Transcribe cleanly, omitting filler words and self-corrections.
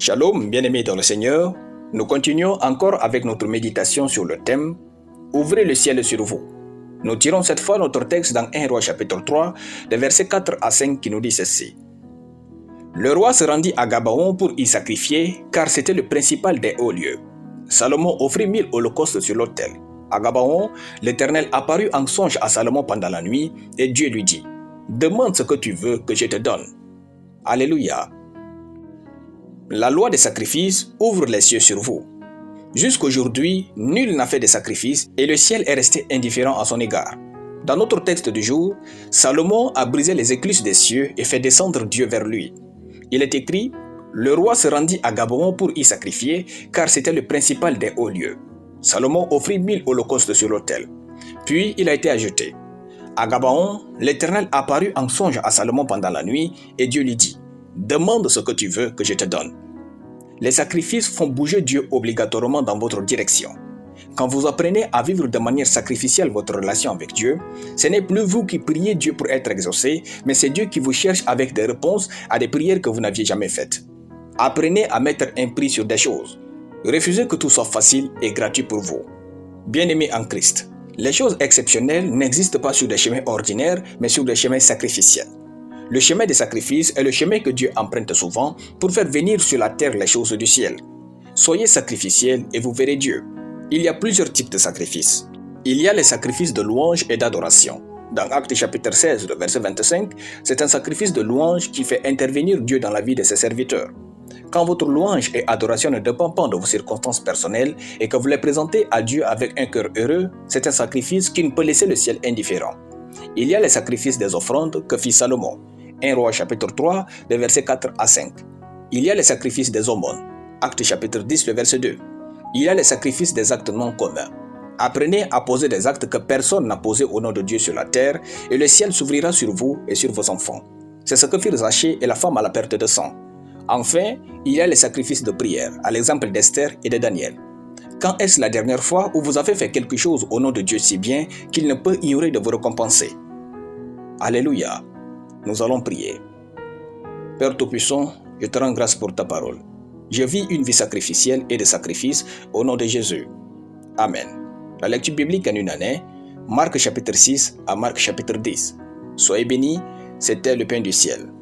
Shalom, bien-aimés dans le Seigneur, nous continuons encore avec notre méditation sur le thème « Ouvrez le ciel sur vous ». Nous tirons cette fois notre texte dans 1 Roi chapitre 3, des versets 4 à 5 qui nous dit ceci. Le roi se rendit à Gabaon pour y sacrifier, car c'était le principal des hauts lieux. Salomon offrit 1000 holocaustes sur l'autel. À Gabaon, l'Éternel apparut en songe à Salomon pendant la nuit, et Dieu lui dit « Demande ce que tu veux que je te donne. » Alléluia. La loi des sacrifices ouvre les cieux sur vous. Jusqu'aujourd'hui, nul n'a fait de sacrifice et le ciel est resté indifférent à son égard. Dans notre texte du jour, Salomon a brisé les écluses des cieux et fait descendre Dieu vers lui. Il est écrit « Le roi se rendit à Gabaon pour y sacrifier, car c'était le principal des hauts lieux. » Salomon offrit 1000 holocaustes sur l'autel. Puis il a été ajouté. À Gabaon, l'Éternel apparut en songe à Salomon pendant la nuit et Dieu lui dit « Demande ce que tu veux que je te donne. » Les sacrifices font bouger Dieu obligatoirement dans votre direction. Quand vous apprenez à vivre de manière sacrificielle votre relation avec Dieu, ce n'est plus vous qui priez Dieu pour être exaucé, mais c'est Dieu qui vous cherche avec des réponses à des prières que vous n'aviez jamais faites. Apprenez à mettre un prix sur des choses. Refusez que tout soit facile et gratuit pour vous. Bien-aimés en Christ, les choses exceptionnelles n'existent pas sur des chemins ordinaires, mais sur des chemins sacrificiels. Le chemin des sacrifices est le chemin que Dieu emprunte souvent pour faire venir sur la terre les choses du ciel. Soyez sacrificiels et vous verrez Dieu. Il y a plusieurs types de sacrifices. Il y a les sacrifices de louange et d'adoration. Dans Actes chapitre 16, le verset 25, c'est un sacrifice de louange qui fait intervenir Dieu dans la vie de ses serviteurs. Quand votre louange et adoration ne dépendent pas de vos circonstances personnelles et que vous les présentez à Dieu avec un cœur heureux, c'est un sacrifice qui ne peut laisser le ciel indifférent. Il y a les sacrifices des offrandes que fit Salomon. 1 Roi chapitre 3, les versets 4 à 5. Il y a les sacrifices des aumônes. Actes chapitre 10, le verset 2. Il y a les sacrifices des actes non communs. Apprenez à poser des actes que personne n'a posés au nom de Dieu sur la terre, et le ciel s'ouvrira sur vous et sur vos enfants. C'est ce que firent Zachée et la femme à la perte de sang. Enfin, il y a les sacrifices de prière, à l'exemple d'Esther et de Daniel. Quand est-ce la dernière fois où vous avez fait quelque chose au nom de Dieu si bien qu'il ne peut ignorer de vous récompenser? Alléluia. Nous allons prier. Père Tout-Puissant, je te rends grâce pour ta parole. Je vis une vie sacrificielle et de sacrifice au nom de Jésus. Amen. La lecture biblique en une année, Marc chapitre 6 à Marc chapitre 10. Soyez bénis, c'était le pain du ciel.